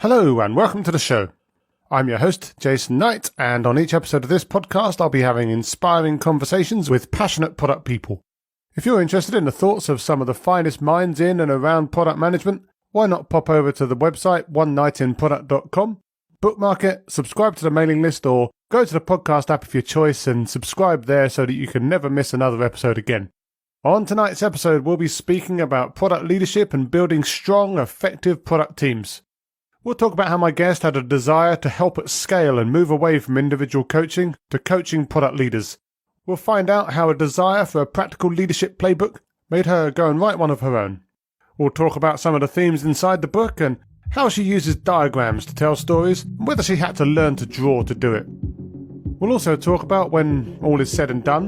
Hello and welcome to the show. I'm your host, Jason Knight, and on each episode of this podcast, I'll be having inspiring conversations with passionate product people. If you're interested in the thoughts of some of the finest minds in and around product management, why not pop over to the website onenightinproduct.com, bookmark it, subscribe to the mailing list, or go to the podcast app of your choice and subscribe there so that you can never miss another episode again. On tonight's episode, we'll be speaking about product leadership and building strong, effective product teams. We'll talk about how my guest had a desire to help at scale and move away from individual coaching to coaching product leaders. We'll find out how a desire for a practical leadership playbook made her go and write one of her own. We'll talk about some of the themes inside the book and how she uses diagrams to tell stories and whether she had to learn to draw to do it. We'll also talk about when all is said and done,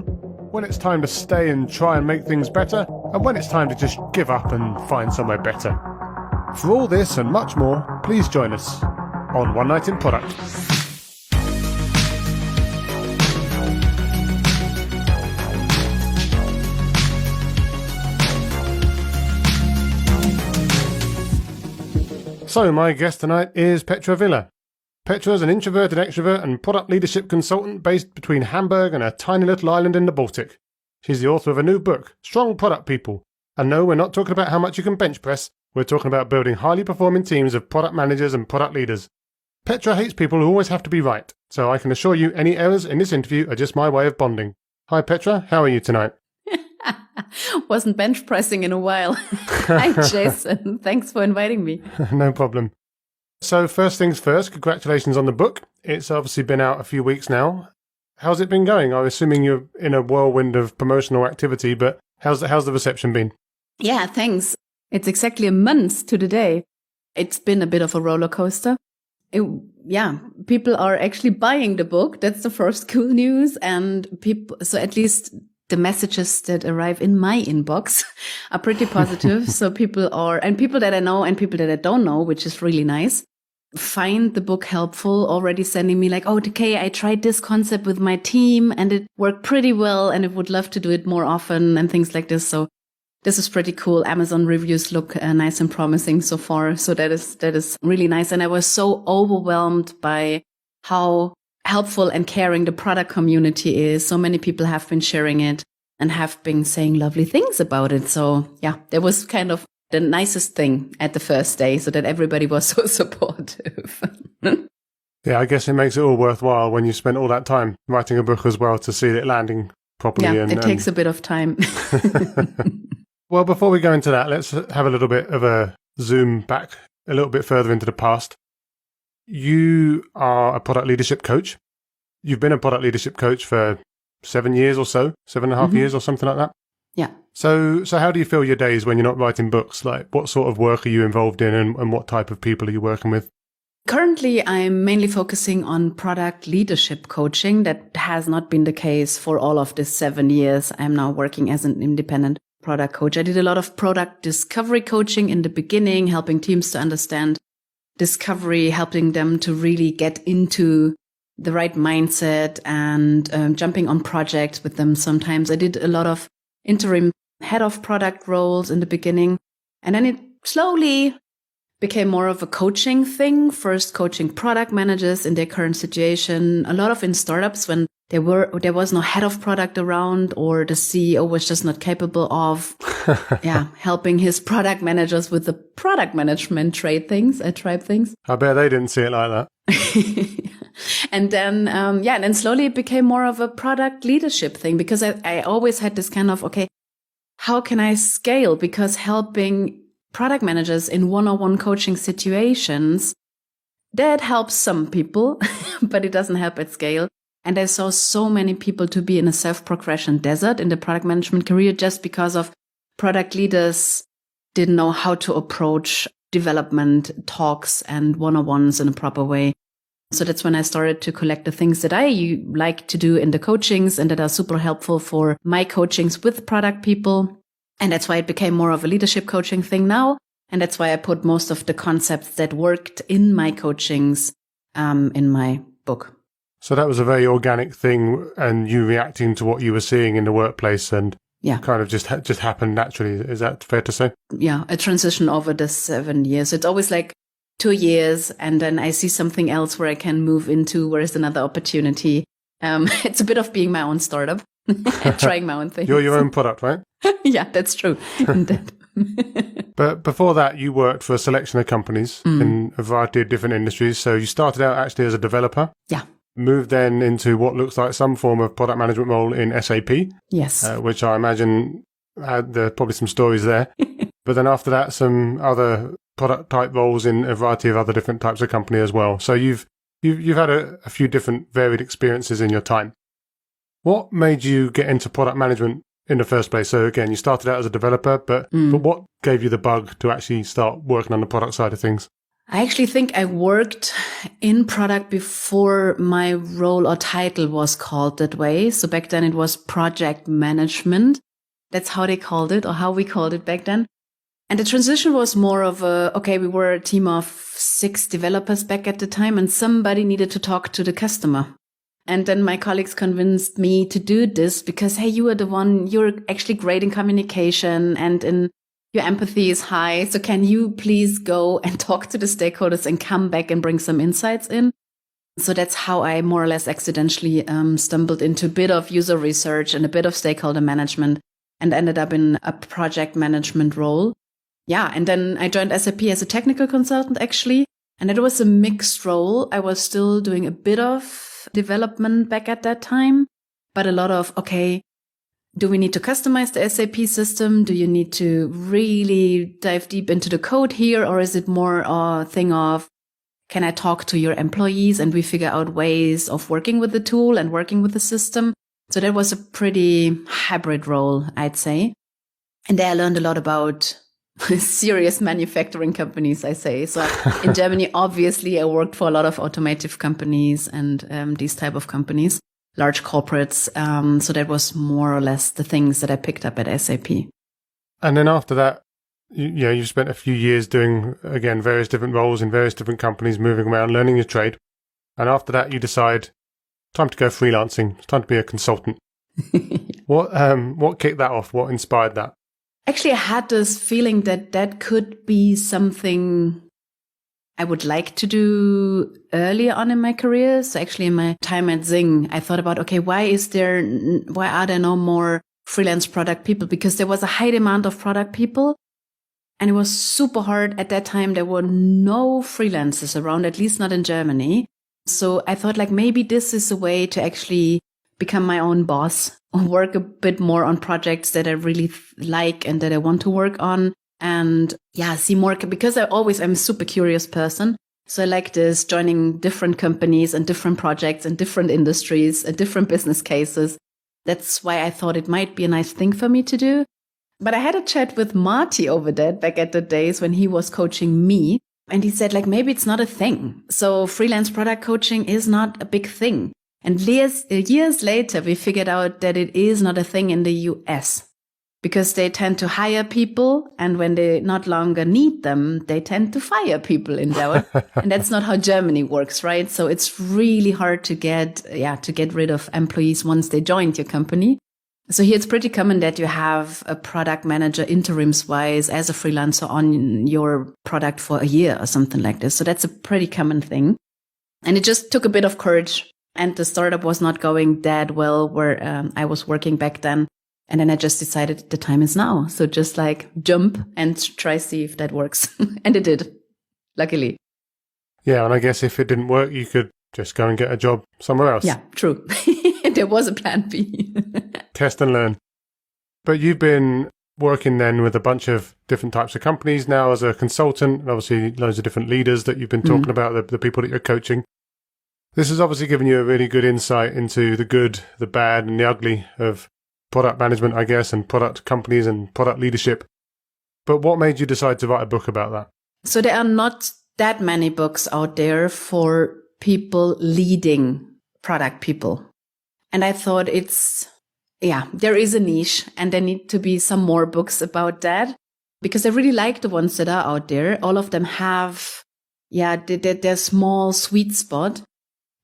when it's time to stay and try and make things better, and when it's time to just give up and find somewhere better. For all this and much more, please join us on One Night in Product. So my guest tonight is Petra Wille. Petra is an introverted extrovert and product leadership consultant based between Hamburg and a tiny little island in the Baltic. She's the author of a new book, Strong Product People. And no, we're not talking about how much you can bench press. We're talking about building highly performing teams of product managers and product leaders. Petra hates people who always have to be right, so I can assure you any errors in this interview are just my way of bonding. Hi Petra, how are you tonight? Wasn't bench pressing in a while. Hi Jason, thanks for inviting me. No problem. So first things first, congratulations on the book. It's obviously been out a few weeks now. How's it been going? I'm assuming you're in a whirlwind of promotional activity, but how's the reception been? Yeah, thanks. It's exactly a month to the day. It's been a bit of a roller coaster. People are actually buying the book. That's the first cool news. And so at least the messages that arrive in my inbox are pretty positive. So people that I know and people that I don't know, which is really nice, find the book helpful, already sending me like, oh, okay, I tried this concept with my team and it worked pretty well and I would love to do it more often and things like this. So this is pretty cool. Amazon reviews look nice and promising so far. So that is really nice. And I was so overwhelmed by how helpful and caring the product community is. So many people have been sharing it and have been saying lovely things about it. So yeah, that was kind of the nicest thing at the first day, so that everybody was so supportive. Yeah, I guess it makes it all worthwhile when you spent all that time writing a book as well to see it landing properly. Yeah, it takes a bit of time. Well, before we go into that, let's have a little bit of a zoom back a little bit further into the past. You are a product leadership coach. You've been a product leadership coach for 7 years or so, 7.5 years or something like that. Yeah. So how do you feel your days when you're not writing books? Like, what sort of work are you involved in and what type of people are you working with? Currently, I'm mainly focusing on product leadership coaching. That has not been the case for all of this 7 years. I'm now working as an independent product coach. I did a lot of product discovery coaching in the beginning, helping teams to understand discovery, helping them to really get into the right mindset and jumping on projects with them. Sometimes I did a lot of interim head of product roles in the beginning. And then it slowly became more of a coaching thing. First coaching product managers in their current situation. A lot of in startups when there was no head of product around or the CEO was just not capable of helping his product managers with the product management tribe things. I bet they didn't see it like that. And then slowly it became more of a product leadership thing because I always had this kind of, okay, how can I scale? Because helping product managers in one-on-one coaching situations, that helps some people, but it doesn't help at scale. And I saw so many people to be in a self-progression desert in the product management career just because of product leaders didn't know how to approach development talks and one-on-ones in a proper way. So that's when I started to collect the things that I like to do in the coachings and that are super helpful for my coachings with product people. And that's why it became more of a leadership coaching thing now. And that's why I put most of the concepts that worked in my coachings in my book. So that was a very organic thing and you reacting to what you were seeing in the workplace and kind of just happened naturally. Is that fair to say? Yeah, a transition over the 7 years. It's always like 2 years, and then I see something else where I can move into, where is another opportunity. It's a bit of being my own startup, trying my own things. You're your own product, right? Yeah, that's true. But before that, you worked for a selection of companies in a variety of different industries. So you started out actually as a developer. Yeah. Moved then into what looks like some form of product management role in SAP. Yes. Which I imagine had probably some stories there. But then after that, some other product type roles in a variety of other different types of company as well. So you've had a few different varied experiences in your time. What made you get into product management in the first place? So again, you started out as a developer, but what gave you the bug to actually start working on the product side of things? I actually think I worked in product before my role or title was called that way. So back then it was project management. That's how they called it, or how we called it back then. And the transition was more of we were a team of 6 developers back at the time, and somebody needed to talk to the customer. And then my colleagues convinced me to do this because, hey, you are the one, you're actually great in communication and your empathy is high. So can you please go and talk to the stakeholders and come back and bring some insights in? So that's how I more or less accidentally stumbled into a bit of user research and a bit of stakeholder management and ended up in a project management role. Yeah. And then I joined SAP as a technical consultant, actually. And it was a mixed role. I was still doing a bit of development back at that time, but a lot of, do we need to customize the SAP system? Do you need to really dive deep into the code here? Or is it more a thing of, can I talk to your employees and we figure out ways of working with the tool and working with the system? So that was a pretty hybrid role, I'd say. And there I learned a lot about serious manufacturing companies, I say. So in Germany, obviously, I worked for a lot of automotive companies and these type of companies, large corporates. So that was more or less the things that I picked up at SAP. And then after that, you spent a few years doing, again, various different roles in various different companies, moving around, learning your trade. And after that, you decide, time to go freelancing. It's time to be a consultant. What kicked that off? What inspired that? Actually, I had this feeling that could be something I would like to do earlier on in my career. So actually in my time at Zing, I thought about, why are there no more freelance product people? Because there was a high demand of product people and it was super hard at that time. There were no freelancers around, at least not in Germany. So I thought maybe this is a way to actually become my own boss, work a bit more on projects that I really like and that I want to work on. And see more, because I'm a super curious person. So I like this, joining different companies and different projects and different industries and different business cases. That's why I thought it might be a nice thing for me to do. But I had a chat with Marty over that back at the days when he was coaching me. And he said maybe it's not a thing. So freelance product coaching is not a big thing. And years later, we figured out that it is not a thing in the US because they tend to hire people. And when they not longer need them, they tend to fire people in there. And that's not how Germany works, right? So it's really hard to get rid of employees once they joined your company. So here it's pretty common that you have a product manager interims wise as a freelancer on your product for a year or something like this. So that's a pretty common thing. And it just took a bit of courage. And the startup was not going that well where I was working back then. And then I just decided the time is now. So just jump and try see if that works. And it did, luckily. Yeah, and I guess if it didn't work, you could just go and get a job somewhere else. Yeah, true. There was a plan B. Test and learn. But you've been working then with a bunch of different types of companies now as a consultant, and obviously loads of different leaders that you've been talking about, the people that you're coaching. This has obviously given you a really good insight into the good, the bad, and the ugly of product management, I guess, and product companies and product leadership. But what made you decide to write a book about that? So there are not that many books out there for people leading product people. And I thought there is a niche and there need to be some more books about that because I really like the ones that are out there. All of them have, their small sweet spot.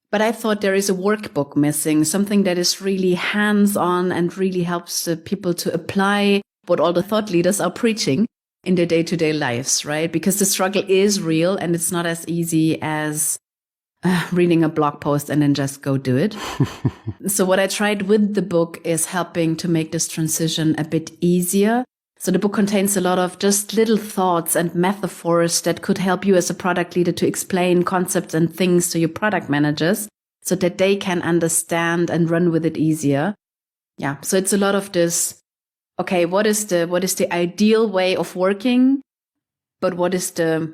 But I thought there is a workbook missing, something that is really hands-on and really helps the people to apply what all the thought leaders are preaching. in their day-to-day lives, right? Because the struggle is real and it's not as easy as reading a blog post and then just go do it. So what I tried with the book is helping to make this transition a bit easier. So the book contains a lot of just little thoughts and metaphors that could help you as a product leader to explain concepts and things to your product managers so that they can understand and run with it easier. Yeah. So it's a lot of this, okay, what is the ideal way of working? But what is the,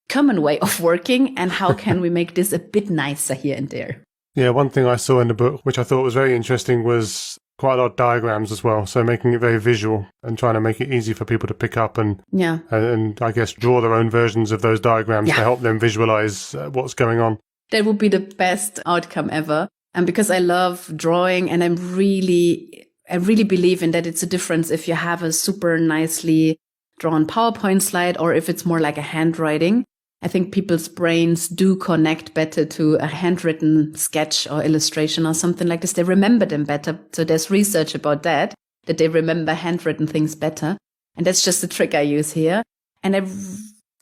common way of working? And how can we make this a bit nicer here and there? Yeah, one thing I saw in the book, which I thought was very interesting, was quite a lot of diagrams as well. So making it very visual and trying to make it easy for people to pick up and I guess draw their own versions of those diagrams to help them visualize what's going on. That would be the best outcome ever. And because I love drawing and I really believe in that it's a difference if you have a super nicely drawn PowerPoint slide or if it's more like a handwriting. I think people's brains do connect better to a handwritten sketch or illustration or something like this. They remember them better. So there's research about that they remember handwritten things better. And that's just the trick I use here. And I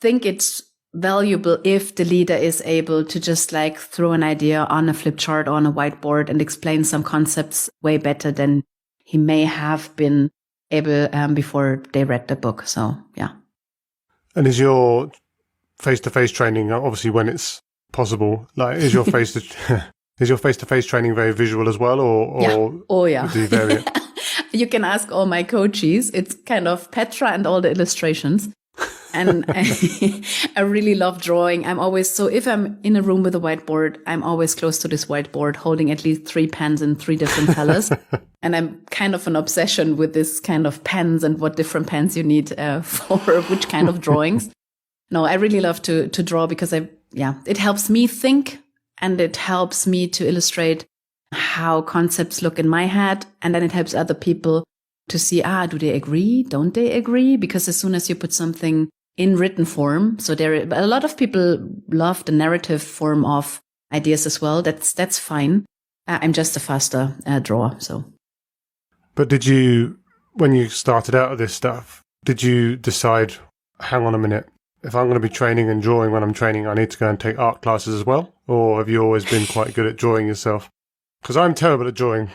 think it's valuable if the leader is able to just like throw an idea on a flip chart or on a whiteboard and explain some concepts way better than he may have been able before they read the book. So, yeah. And is your face-to-face training, obviously when it's possible, like is your face-to-face training very visual as well, or do you vary it? You can ask all my coaches. It's kind of Petra and all the illustrations. And I really love drawing. So if I'm in a room with a whiteboard, I'm always close to this whiteboard holding at least 3 pens in 3 different colors. And I'm kind of an obsession with this kind of pens and what different pens you need for which kind of drawings. No, I really love to draw because it helps me think and it helps me to illustrate how concepts look in my head. And then it helps other people to see, do they agree? Don't they agree? Because as soon as you put something in written form, so a lot of people love the narrative form of ideas as well. That's fine. I'm just a faster drawer. So. But when you started out of this stuff, did you decide, hang on a minute, if I'm going to be training and drawing when I'm training, I need to go and take art classes as well? Or have you always been quite good at drawing yourself? Because I'm terrible at drawing.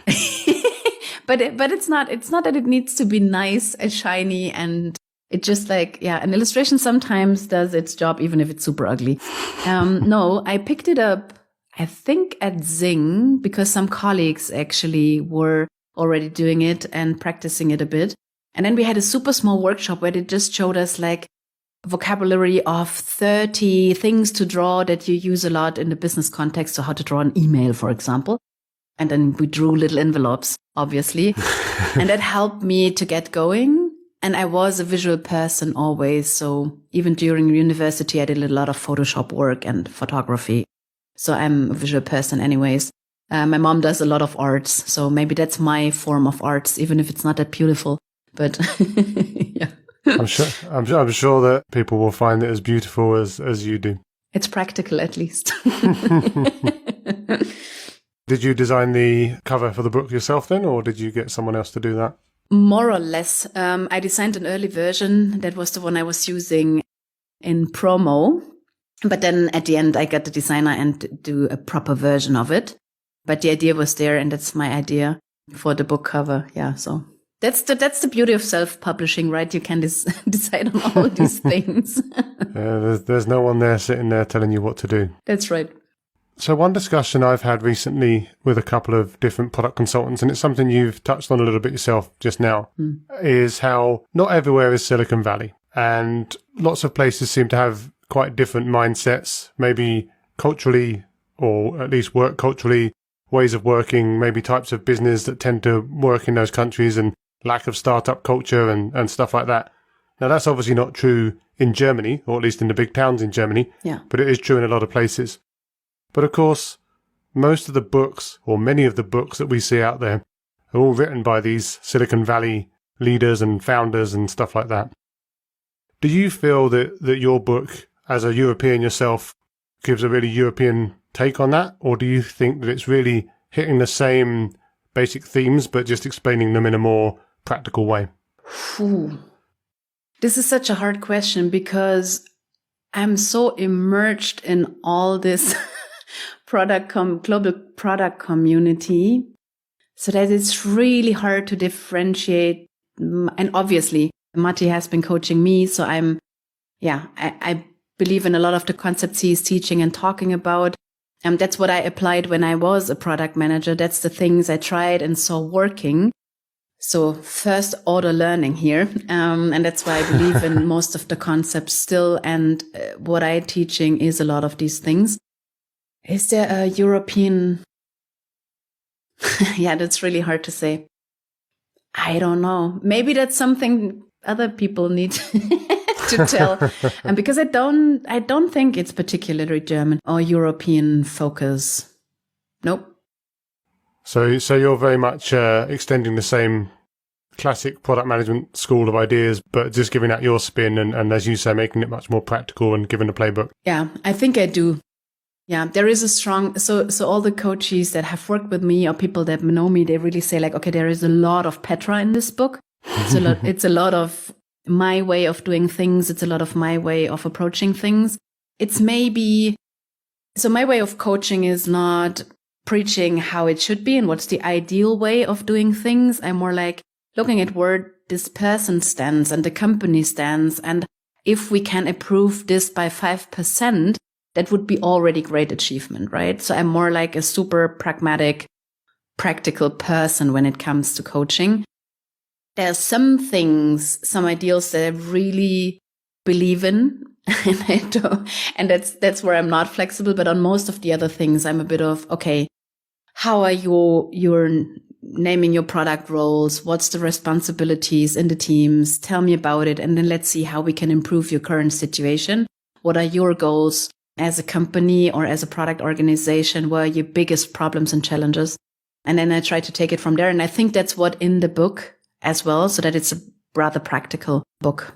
But it's not that it needs to be nice and shiny, and it just an illustration sometimes does its job even if it's super ugly. No, I picked it up, I think at Zing, because some colleagues actually were already doing it and practicing it a bit. And then we had a super small workshop where they just showed us like vocabulary of 30 things to draw that you use a lot in the business context. So how to draw an email, for example. And then we drew little envelopes, obviously. And that helped me to get going. And I was a visual person always. So even during university, I did a lot of Photoshop work and photography. So I'm a visual person anyways. My mom does a lot of arts. So maybe that's my form of arts, even if it's not that beautiful. But yeah. I'm sure that people will find it as beautiful as you do. It's practical, at least. Did you design the cover for the book yourself then, or did you get someone else to do that? More or less. I designed an early version. That was the one I was using in promo. But then at the end, I got the designer and do a proper version of it. But the idea was there, and that's my idea for the book cover. Yeah, so that's the beauty of self-publishing, right? You can decide on all these things. There's no one there sitting there telling you what to do. That's right. So one discussion I've had recently with a couple of different product consultants, and it's something you've touched on a little bit yourself just now, is how not everywhere is Silicon Valley. And lots of places seem to have quite different mindsets, maybe culturally, or at least work culturally, ways of working, maybe types of business that tend to work in those countries, and lack of startup culture and stuff like that. Now, that's obviously not true in Germany, or at least in the big towns in Germany, but it is true in a lot of places. But of course, most of the books, or many of the books that we see out there, are all written by these Silicon Valley leaders and founders and stuff like that. Do you feel that your book, as a European yourself, gives a really European take on that? Or do you think that it's really hitting the same basic themes, but just explaining them in a more practical way? This is such a hard question because I'm so immersed in all this global product community, so that it's really hard to differentiate. And obviously, Matti has been coaching me, so I believe in a lot of the concepts he's teaching and talking about. That's what I applied when I was a product manager. That's the things I tried and saw working. So first order learning here. And that's why I believe in most of the concepts still. And what I'm teaching is a lot of these things. Is there a European? Yeah, that's really hard to say. I don't know. Maybe that's something other people need to tell. And because I don't think it's particularly German or European focus. Nope. So you're very much extending the same classic product management school of ideas, but just giving out your spin and as you say, making it much more practical and giving a playbook. Yeah, I think I do. Yeah, there is a strong, so all the coaches that have worked with me or people that know me, they really say like, okay, there is a lot of Petra in this book. It's a lot of my way of doing things. It's a lot of my way of approaching things. So my way of coaching is not preaching how it should be and what's the ideal way of doing things. I'm more like looking at where this person stands and the company stands. And if we can improve this by 5%, that would be already great achievement, right? So I'm more like a super pragmatic, practical person when it comes to coaching. There are some things, some ideals that I really believe in, and that's where I'm not flexible. But on most of the other things, I'm a bit of, okay, how are you're naming your product roles? What's the responsibilities in the teams? Tell me about it. And then let's see how we can improve your current situation. What are your goals as a company or as a product organization? What are your biggest problems and challenges? And then I try to take it from there. And I think that's what in the book as well, so that it's a rather practical book.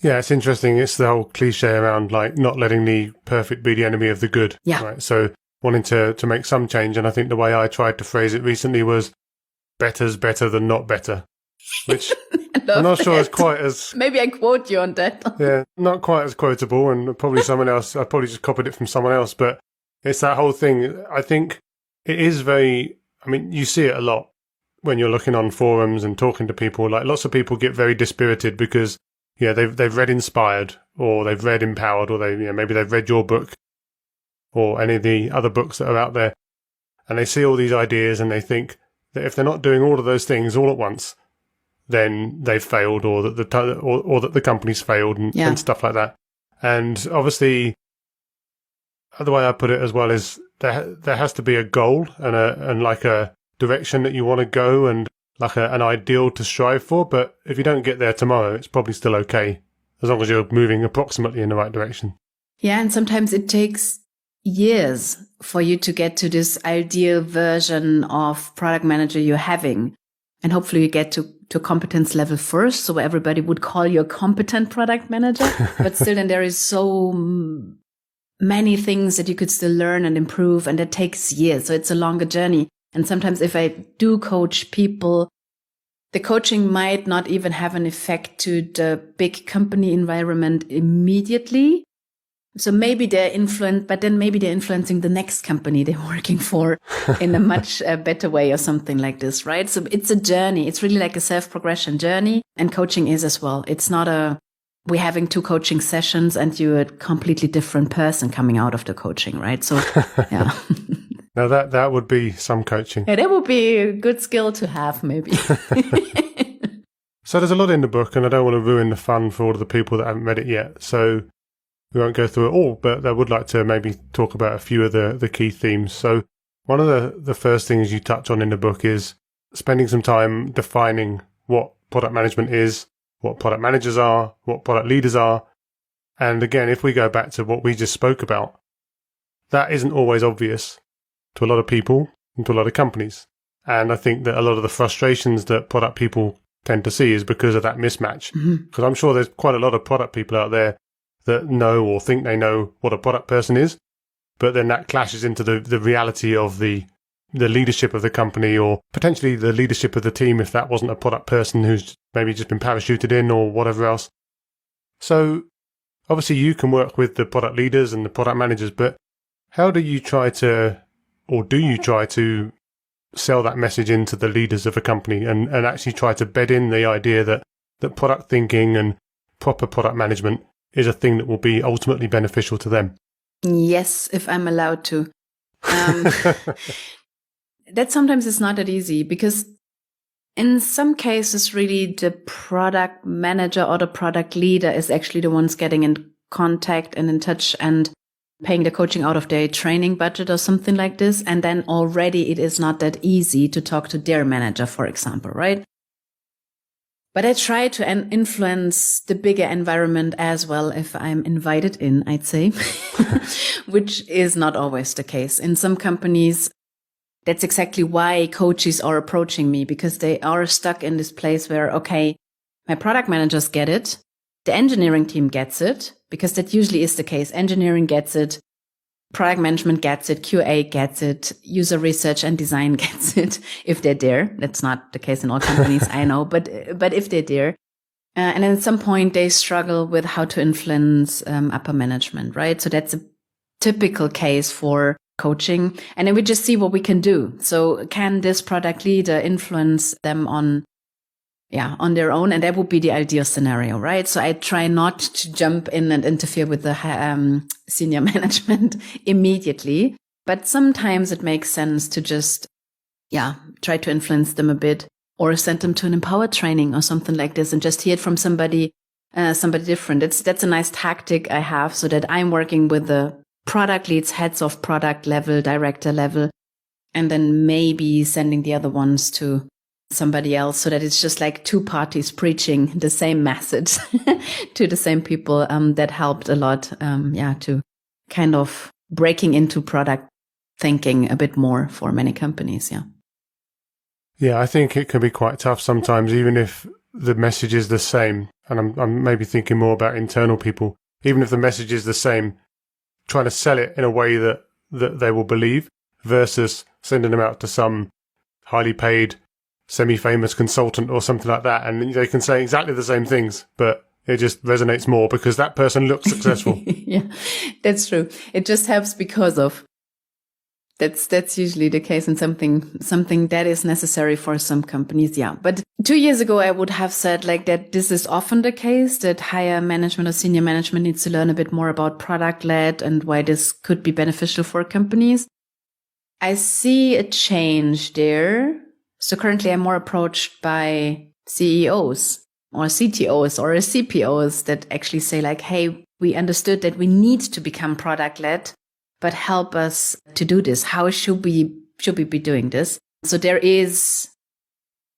Yeah, it's interesting. It's the whole cliche around like not letting the perfect be the enemy of the good. Yeah. Right? So wanting to make some change. And I think the way I tried to phrase it recently was better's better than not better, which I'm not sure is quite as... Maybe I quote you on that. Yeah, not quite as quotable, and probably someone else, I probably just copied it from someone else, but it's that whole thing. I think it is you see it a lot when you're looking on forums and talking to people. Like lots of people get very dispirited because they've read Inspired or they've read Empowered or maybe they've read your book or any of the other books that are out there, and they see all these ideas and they think that if they're not doing all of those things all at once, then they've failed, or that the company's failed and stuff like that. And obviously, the way I put it as well is there has to be a goal and like a direction that you want to go and like an ideal to strive for. But if you don't get there tomorrow, it's probably still okay as long as you're moving approximately in the right direction. Yeah, and sometimes it takes years for you to get to this ideal version of product manager you're having. And hopefully you get to competence level first, so everybody would call you a competent product manager. But still, then there is so many things that you could still learn and improve, and that takes years. So it's a longer journey. And sometimes if I do coach people, the coaching might not even have an effect to the big company environment immediately. So maybe they're influencing the next company they're working for in a much better way or something like this, right? So it's a journey. It's really like a self-progression journey, and coaching is as well. It's not we're having 2 coaching sessions and you're a completely different person coming out of the coaching, right? So, yeah. Now that would be some coaching. Yeah, that would be a good skill to have, maybe. So there's a lot in the book, and I don't want to ruin the fun for all of the people that haven't read it yet. So we won't go through it all, but I would like to maybe talk about a few of the key themes. So one of the first things you touch on in the book is spending some time defining what product management is, what product managers are, what product leaders are. And again, if we go back to what we just spoke about, that isn't always obvious to a lot of people and to a lot of companies. And I think that a lot of the frustrations that product people tend to see is because of that mismatch. Because I'm sure there's quite a lot of product people out there that know or think they know what a product person is, but then that clashes into the reality of the leadership of the company, or potentially the leadership of the team if that wasn't a product person who's maybe just been parachuted in or whatever else. So obviously you can work with the product leaders and the product managers, but how do you try to sell that message into the leaders of a company and actually try to bed in the idea that product thinking and proper product management is a thing that will be ultimately beneficial to them? Yes, if I'm allowed to. That sometimes is not that easy, because in some cases, really the product manager or the product leader is actually the ones getting in contact and in touch and paying the coaching out of their training budget or something like this. And then already it is not that easy to talk to their manager, for example, right? But I try to influence the bigger environment as well if I'm invited in, I'd say, which is not always the case. In some companies, that's exactly why coaches are approaching me, because they are stuck in this place where, okay, my product managers get it. The engineering team gets it, because that usually is the case. Engineering gets it. Product management gets it. QA gets it. User research and design gets it. If they're there. That's not the case in all companies, I know, but if they're there. And then at some point they struggle with how to influence upper management, right? So that's a typical case for coaching. And then we just see what we can do. So can this product leader influence them on their own? And that would be the ideal scenario, right? So I try not to jump in and interfere with the senior management immediately. But sometimes it makes sense to just, try to influence them a bit, or send them to an empower training or something like this and just hear it from somebody different. That's a nice tactic I have, so that I'm working with the product leads, heads of product level, director level, and then maybe sending the other ones to somebody else, so that it's just like two parties preaching the same message to the same people. That helped a lot, to kind of breaking into product thinking a bit more for many companies. Yeah, I think it can be quite tough sometimes, even if the message is the same. And I'm maybe thinking more about internal people. Even if the message is the same, trying to sell it in a way that they will believe, versus sending them out to some highly paid, semi-famous consultant or something like that. And they can say exactly the same things, but it just resonates more because that person looks successful. Yeah, that's true. It just helps because of. That's usually the case, and something that is necessary for some companies. Yeah. But 2 years ago, I would have said like that this is often the case, that higher management or senior management needs to learn a bit more about product led and why this could be beneficial for companies. I see a change there. So currently I'm more approached by CEOs or CTOs or CPOs that actually say like, hey, we understood that we need to become product led, but help us to do this. How should we be doing this? So there's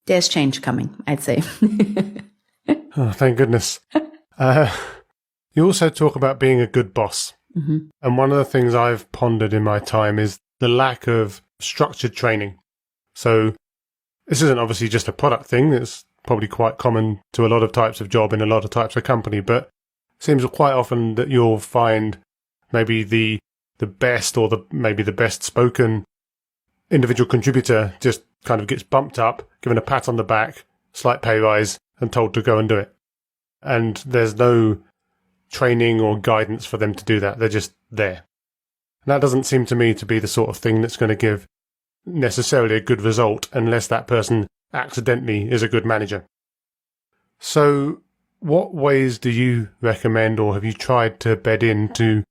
change coming, I'd say. Oh, thank goodness. You also talk about being a good boss. Mm-hmm. And one of the things I've pondered in my time is the lack of structured training. So this isn't obviously just a product thing. It's probably quite common to a lot of types of job in a lot of types of company, but it seems quite often that you'll find maybe the best or maybe the best spoken individual contributor just kind of gets bumped up, given a pat on the back, slight pay rise, and told to go and do it. And there's no training or guidance for them to do that. They're just there. And that doesn't seem to me to be the sort of thing that's going to give necessarily a good result unless that person accidentally is a good manager. So what ways do you recommend, or have you tried to bed in to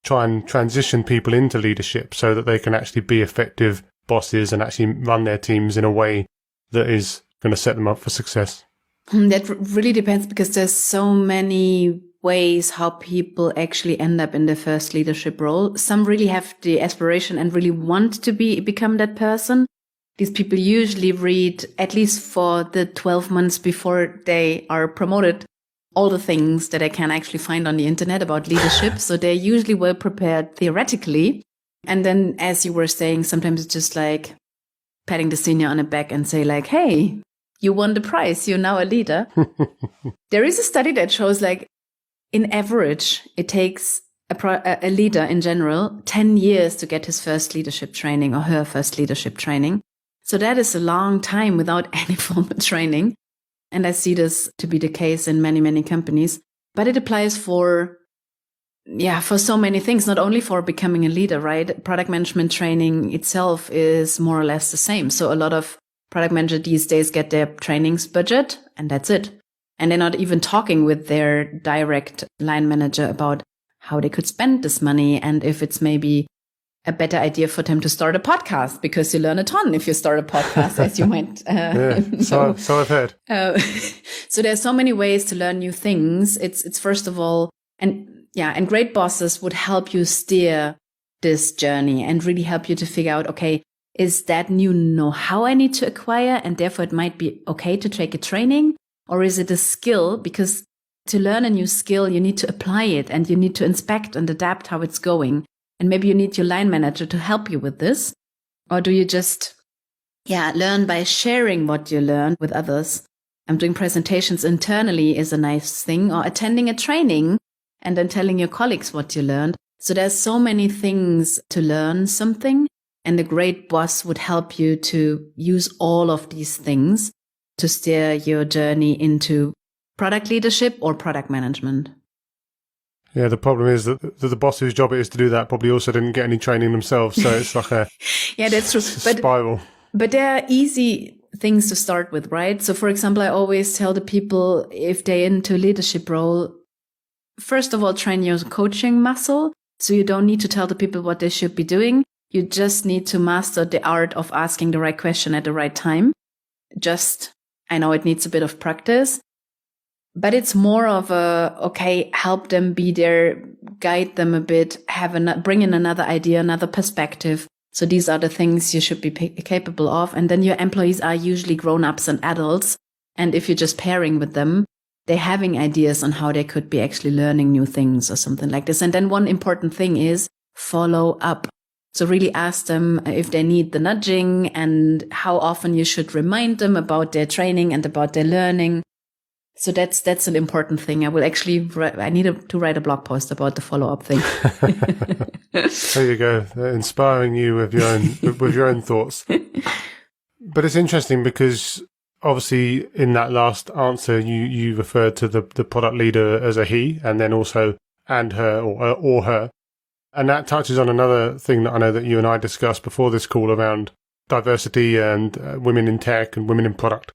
try and transition people into leadership so that they can actually be effective bosses and actually run their teams in a way that is going to set them up for success? That really depends, because there's so many ways how people actually end up in their first leadership role. Some really have the aspiration and really want to become that person. These people usually read, at least for the 12 months before they are promoted, all the things that I can actually find on the internet about leadership. So they're usually well prepared theoretically. And then, as you were saying, sometimes it's just like patting the senior on the back and say like, hey, you won the prize. You're now a leader. There is a study that shows like, in average, it takes a leader in general 10 years to get his first leadership training or her first leadership training. So that is a long time without any formal training. And I see this to be the case in many, many companies. But it applies for so many things, not only for becoming a leader, right? Product management training itself is more or less the same. So a lot of product managers these days get their trainings budget and that's it. And they're not even talking with their direct line manager about how they could spend this money and if it's maybe a better idea for them to start a podcast, because you learn a ton if you start a podcast, as you might know. So I've heard. So there's so many ways to learn new things. It's first of all, and great bosses would help you steer this journey and really help you to figure out, okay, is that new know-how I need to acquire? And therefore it might be okay to take a training, or is it a skill? Because to learn a new skill, you need to apply it and you need to inspect and adapt how it's going. And maybe you need your line manager to help you with this. Or do you just, learn by sharing what you learned with others? Doing presentations internally is a nice thing, or attending a training and then telling your colleagues what you learned. So there's so many things to learn something. And a great boss would help you to use all of these things to steer your journey into product leadership or product management. Yeah, the problem is that the boss whose job it is to do that probably also didn't get any training themselves. So it's like a that's true. Spiral. But there are easy things to start with, right? So for example, I always tell the people, if they're into a leadership role, first of all, train your coaching muscle. So you don't need to tell the people what they should be doing. You just need to master the art of asking the right question at the right time. I know it needs a bit of practice. But it's more of help them be there, guide them a bit, bring in another idea, another perspective. So these are the things you should be capable of. And then your employees are usually grown-ups and adults. And if you're just pairing with them, they're having ideas on how they could be actually learning new things or something like this. And then one important thing is follow up. So really ask them if they need the nudging and how often you should remind them about their training and about their learning. So that's an important thing. I will actually I need to write a blog post about the follow-up thing. There you go, inspiring you with your own thoughts. But it's interesting because obviously in that last answer you referred to the product leader as a he, and then also and her or her, and that touches on another thing that I know that you and I discussed before this call around diversity and women in tech and women in product.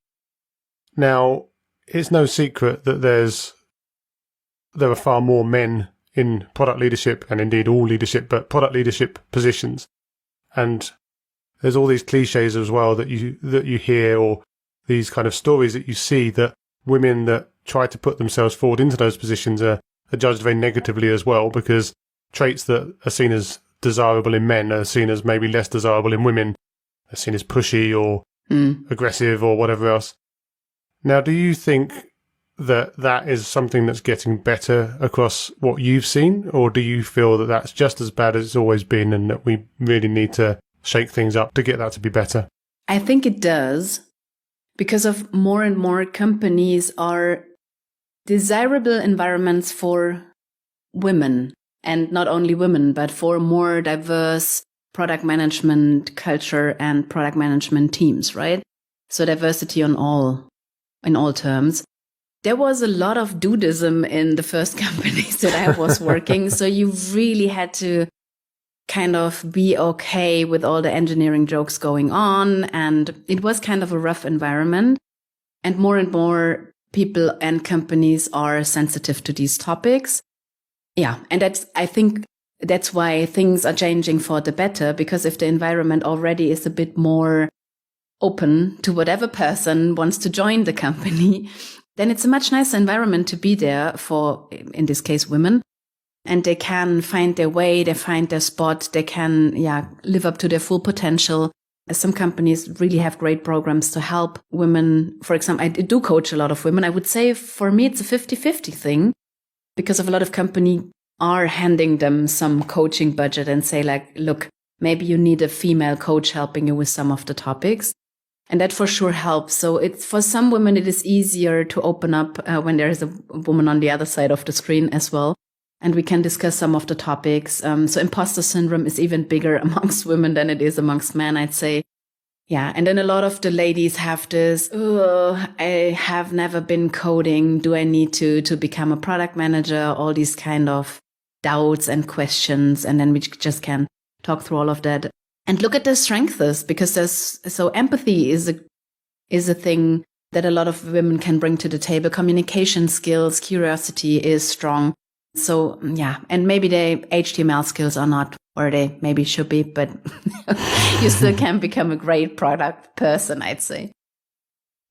Now, it's no secret that there are far more men in product leadership, and indeed all leadership, but product leadership positions. And there's all these cliches as well that you hear, or these kind of stories that you see, that women that try to put themselves forward into those positions are judged very negatively as well, because traits that are seen as desirable in men are seen as maybe less desirable in women, are seen as pushy or aggressive or whatever else. Now, do you think that is something that's getting better across what you've seen, or do you feel that that's just as bad as it's always been and that we really need to shake things up to get that to be better? I think it does, because of more and more companies are desirable environments for women, and not only women, but for more diverse product management culture and product management teams, right? So diversity in all terms. There was a lot of dudism in the first companies that I was working. So you really had to kind of be okay with all the engineering jokes going on. And it was kind of a rough environment. And more people and companies are sensitive to these topics. Yeah. And I think that's why things are changing for the better, because if the environment already is a bit more open to whatever person wants to join the company, then it's a much nicer environment to be there for, in this case, women. And they can find their way, they find their spot, they can, live up to their full potential. Some companies really have great programs to help women. For example, I do coach a lot of women. I would say for me, it's a 50-50 thing, because of a lot of companies are handing them some coaching budget and say like, look, maybe you need a female coach helping you with some of the topics. And that for sure helps. So it's, for some women, it is easier to open up when there is a woman on the other side of the screen as well. And we can discuss some of the topics. So imposter syndrome is even bigger amongst women than it is amongst men, I'd say. Yeah. And then a lot of the ladies have this, oh, I have never been coding. Do I need to become a product manager? All these kind of doubts and questions. And then we just can talk through all of that and look at the strengths, because empathy is a thing that a lot of women can bring to the table. Communication skills, curiosity is strong. So yeah, and maybe the HTML skills are not where they maybe should be, but you still can become a great product person, I'd say.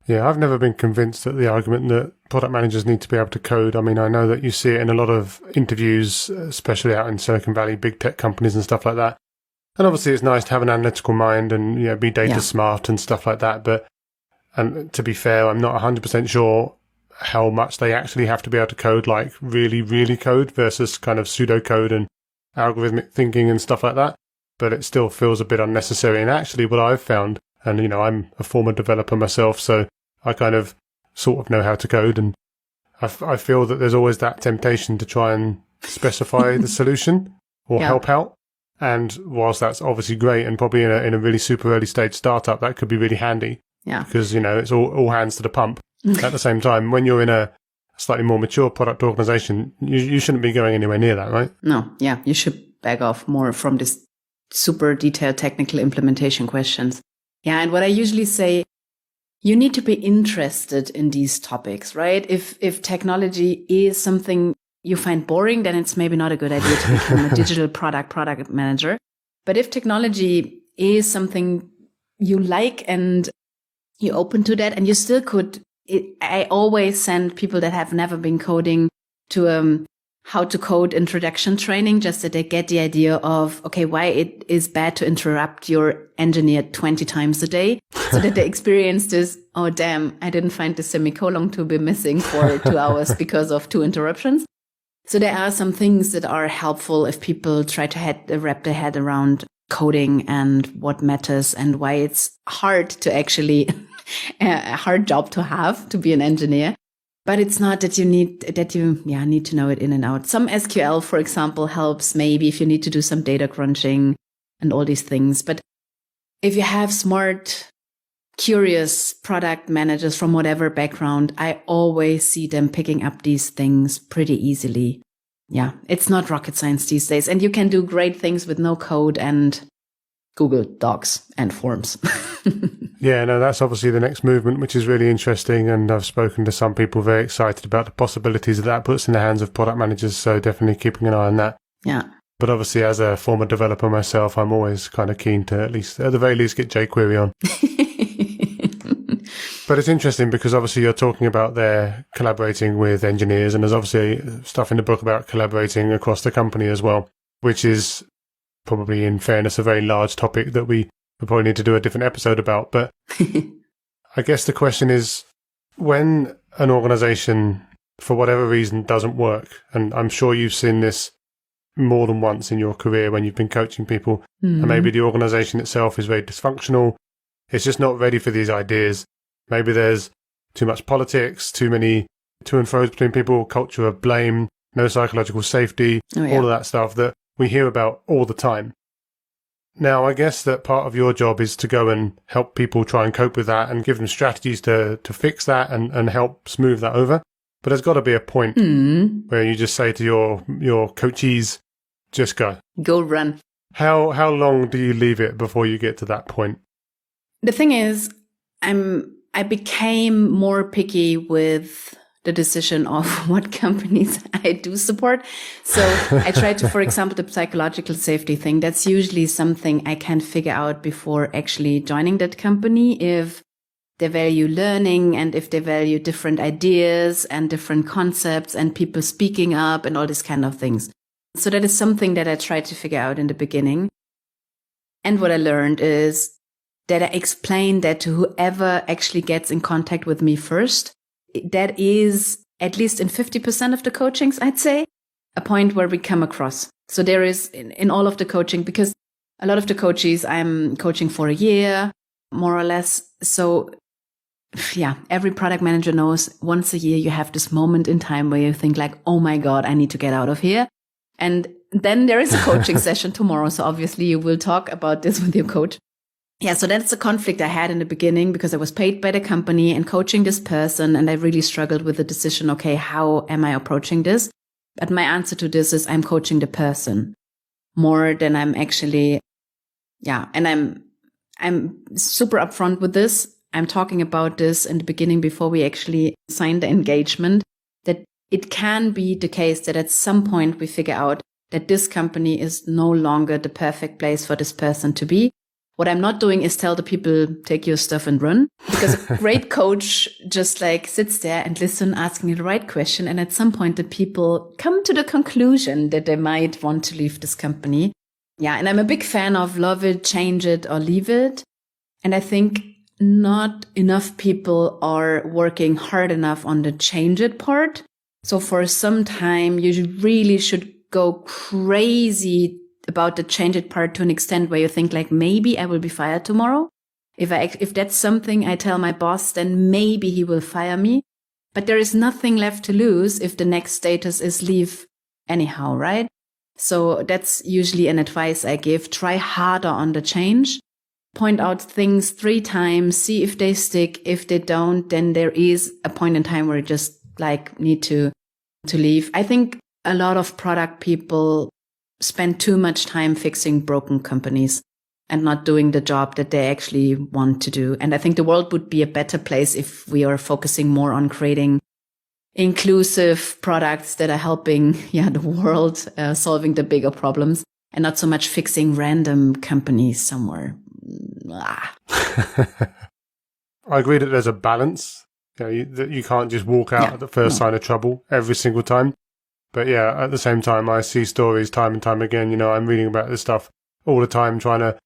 Yeah, I've never been convinced that the argument that product managers need to be able to code. I mean, I know that you see it in a lot of interviews, especially out in Silicon Valley, big tech companies and stuff like that. And obviously it's nice to have an analytical mind and be data smart and stuff like that. But and to be fair, I'm not 100% sure how much they actually have to be able to code, like really, really code versus kind of pseudocode and algorithmic thinking and stuff like that. But it still feels a bit unnecessary. And actually what I've found, and I'm a former developer myself, so I kind of sort of know how to code, and I feel that there's always that temptation to try and specify the solution or help out. And whilst that's obviously great and probably in a really super early stage startup, that could be really handy. Yeah. Because, it's all hands to the pump. At the same time, when you're in a slightly more mature product organization, you shouldn't be going anywhere near that, right? No, yeah. You should back off more from this super detailed technical implementation questions. Yeah. And what I usually say, you need to be interested in these topics, right? If technology is something you find boring, then it's maybe not a good idea to become a digital product manager. But if technology is something you like and you're open to that, and you still could, I always send people that have never been coding to how to code introduction training, just that they get the idea of, okay, why it is bad to interrupt your engineer 20 times a day, so that they experience this, oh, damn, I didn't find the semicolon to be missing for 2 hours because of 2 interruptions. So there are some things that are helpful if people try to wrap their head around coding and what matters and why it's hard to actually, a hard job to have to be an engineer. But it's not that you need to know it in and out. Some SQL, for example, helps maybe if you need to do some data crunching and all these things. But if you have smart, curious product managers from whatever background, I always see them picking up these things pretty easily. Yeah, it's not rocket science these days. And you can do great things with no code and Google Docs and Forms. Yeah, no, that's obviously the next movement, which is really interesting. And I've spoken to some people very excited about the possibilities that puts in the hands of product managers. So definitely keeping an eye on that. Yeah. But obviously, as a former developer myself, I'm always kind of keen to at the very least, get jQuery on. But it's interesting because obviously you're talking about their collaborating with engineers, and there's obviously stuff in the book about collaborating across the company as well, which is probably, in fairness, a very large topic that we probably need to do a different episode about. But I guess the question is, when an organization, for whatever reason, doesn't work, and I'm sure you've seen this more than once in your career when you've been coaching people, and maybe the organization itself is very dysfunctional, it's just not ready for these ideas. Maybe there's too much politics, too many to and fro's between people, culture of blame, no psychological safety, all of that stuff that we hear about all the time. Now, I guess that part of your job is to go and help people try and cope with that and give them strategies to fix that and help smooth that over. But there's got to be a point where you just say to your coachees, just go. Go run. How long do you leave it before you get to that point? The thing is, I became more picky with the decision of what companies I do support. So I try to, for example, the psychological safety thing, that's usually something I can figure out before actually joining that company, if they value learning and if they value different ideas and different concepts and people speaking up and all these kind of things. So that is something that I try to figure out in the beginning. And what I learned is that I explain that to whoever actually gets in contact with me first. That is, at least in 50% of the coachings, I'd say, a point where we come across. So there is in all of the coaching, because a lot of the coaches I'm coaching for a year, more or less. So yeah, every product manager knows once a year you have this moment in time where you think like, oh my God, I need to get out of here. And then there is a coaching session tomorrow. So obviously you will talk about this with your coach. yeah, so that's the conflict I had in the beginning because I was paid by the company and coaching this person. And I really struggled with the decision, okay, how am I approaching this? But my answer to this is I'm coaching the person more than I'm actually, and I'm super upfront with this. I'm talking about this in the beginning before we actually sign the engagement, that it can be the case that at some point we figure out that this company is no longer the perfect place for this person to be. What I'm not doing is tell the people, take your stuff and run, because a great coach just like sits there and listen, asking the right question. And at some point, the people come to the conclusion that they might want to leave this company. Yeah. And I'm a big fan of love it, change it, or leave it. And I think not enough people are working hard enough on the change it part. So for some time, you really should go crazy about the change it part to an extent where you think like, maybe I will be fired tomorrow. If that's something I tell my boss, then maybe he will fire me. But there is nothing left to lose if the next status is leave anyhow, right? So that's usually an advice I give. Try harder on the change. Point out things 3 times, see if they stick. If they don't, then there is a point in time where you just like need to leave. I think a lot of product people spend too much time fixing broken companies and not doing the job that they actually want to do. And I think the world would be a better place if we are focusing more on creating inclusive products that are helping, the world, solving the bigger problems and not so much fixing random companies somewhere. I agree that there's a balance. That you can't just walk out at the first sign of trouble every single time. But yeah, at the same time, I see stories time and time again. I'm reading about this stuff all the time, trying to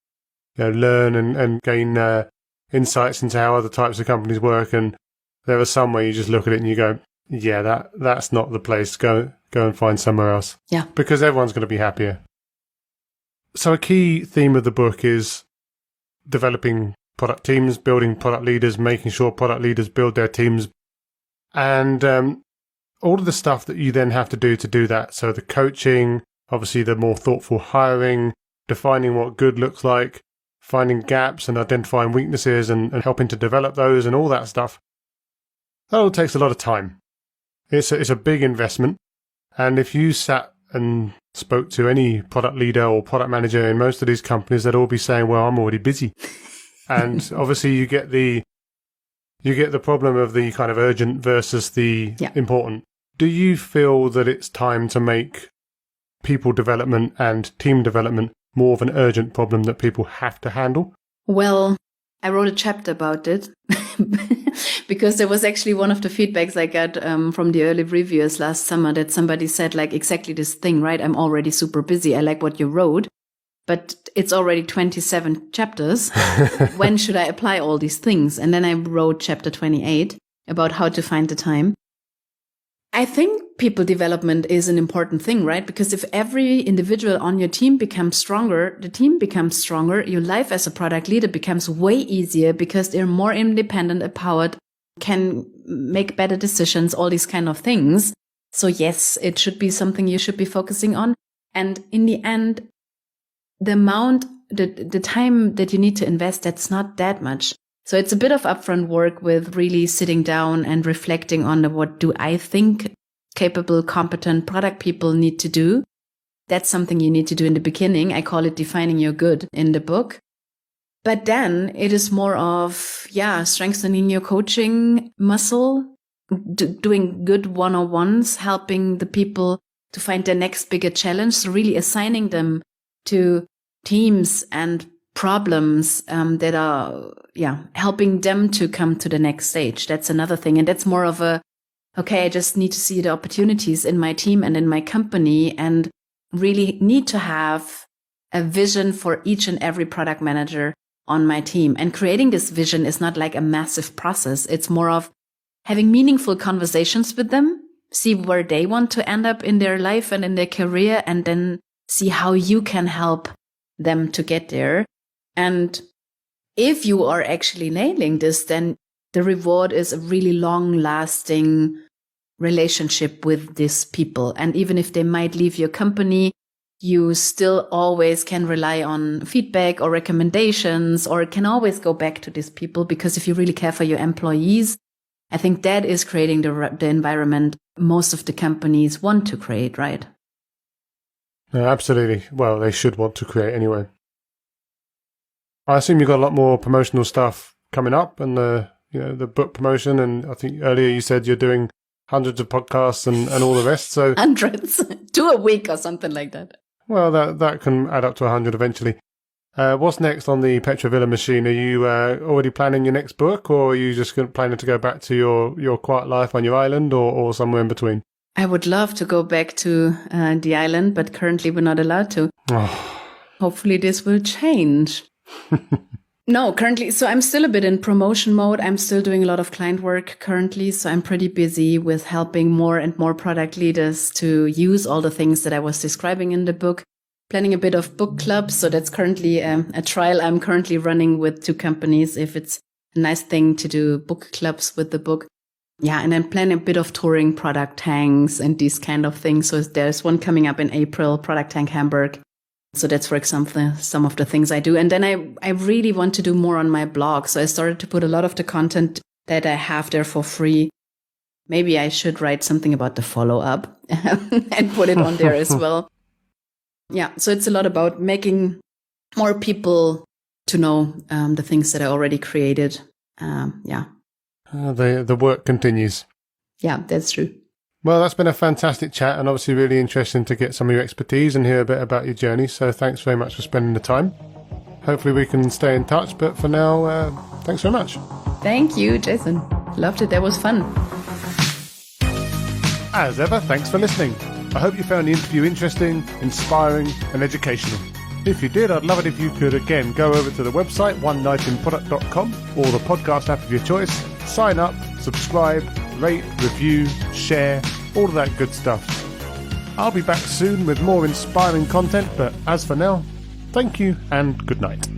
learn and gain insights into how other types of companies work. And there are some where you just look at it and you go, yeah, that's not the place. Go and find somewhere else. Yeah. Because everyone's going to be happier. So a key theme of the book is developing product teams, building product leaders, making sure product leaders build their teams. And all of the stuff that you then have to do that. So the coaching, obviously the more thoughtful hiring, defining what good looks like, finding gaps and identifying weaknesses and helping to develop those and all that stuff. That all takes a lot of time. It's a big investment. And if you sat and spoke to any product leader or product manager in most of these companies, they'd all be saying, well, I'm already busy. And obviously you get the problem of the kind of urgent versus the important. Do you feel that it's time to make people development and team development more of an urgent problem that people have to handle? Well, I wrote a chapter about it because there was actually one of the feedbacks I got from the early reviewers last summer that somebody said like exactly this thing, right? I'm already super busy. I like what you wrote, but it's already 27 chapters. When should I apply all these things? And then I wrote chapter 28 about how to find the time. I think people development is an important thing, right? Because if every individual on your team becomes stronger, the team becomes stronger, your life as a product leader becomes way easier because they're more independent, empowered, can make better decisions, all these kind of things. So yes, it should be something you should be focusing on. And in the end, the time that you need to invest, that's not that much. So it's a bit of upfront work with really sitting down and reflecting on what do I think capable, competent product people need to do. That's something you need to do in the beginning. I call it defining your good in the book. But then it is more of, strengthening your coaching muscle, doing good one-on-ones, helping the people to find their next bigger challenge. So really assigning them to teams and problems that are, helping them to come to the next stage. That's another thing. And that's more of I just need to see the opportunities in my team and in my company and really need to have a vision for each and every product manager on my team. And creating this vision is not like a massive process. It's more of having meaningful conversations with them, see where they want to end up in their life and in their career, and then see how you can help them to get there. And if you are actually nailing this, then the reward is a really long-lasting relationship with these people. And even if they might leave your company, you still always can rely on feedback or recommendations, or can always go back to these people, because if you really care for your employees, I think that is creating the environment most of the companies want to create, right? Yeah, absolutely. Well, they should want to create anyway. I assume you've got a lot more promotional stuff coming up, and the book promotion, and I think earlier you said you're doing hundreds of podcasts and all the rest. So hundreds, 2 a week or something like that. Well, that can add up to 100 eventually. What's next on the Petra Wille machine? Are you already planning your next book, or are you just planning to go back to your quiet life on your island, or somewhere in between? I would love to go back to the island, but currently we're not allowed to. Oh. Hopefully this will change. No, currently, so I'm still a bit in promotion mode. I'm still doing a lot of client work currently, so I'm pretty busy with helping more and more product leaders to use all the things that I was describing in the book. Planning a bit of book clubs, so that's currently a trial I'm currently running with 2 companies, if it's a nice thing to do book clubs with the book. Yeah, and then planning a bit of touring product tanks and these kind of things. So there's one coming up in April, Product Tank Hamburg. So that's, for example, some of the things I do. And then I really want to do more on my blog. So I started to put a lot of the content that I have there for free. Maybe I should write something about the follow-up and put it on there as well. Yeah, so it's a lot about making more people to know the things that I already created. The work continues. Yeah, that's true. Well, that's been a fantastic chat, and obviously really interesting to get some of your expertise and hear a bit about your journey. So thanks very much for spending the time. Hopefully we can stay in touch, but for now, thanks very much. Thank you, Jason. Loved it. That was fun. As ever, thanks for listening. I hope you found the interview interesting, inspiring, and educational. If you did, I'd love it if you could, again, go over to the website, onenightinproduct.com, or the podcast app of your choice, sign up, subscribe, rate, review, share, all of that good stuff. I'll be back soon with more inspiring content, but as for now, thank you and good night.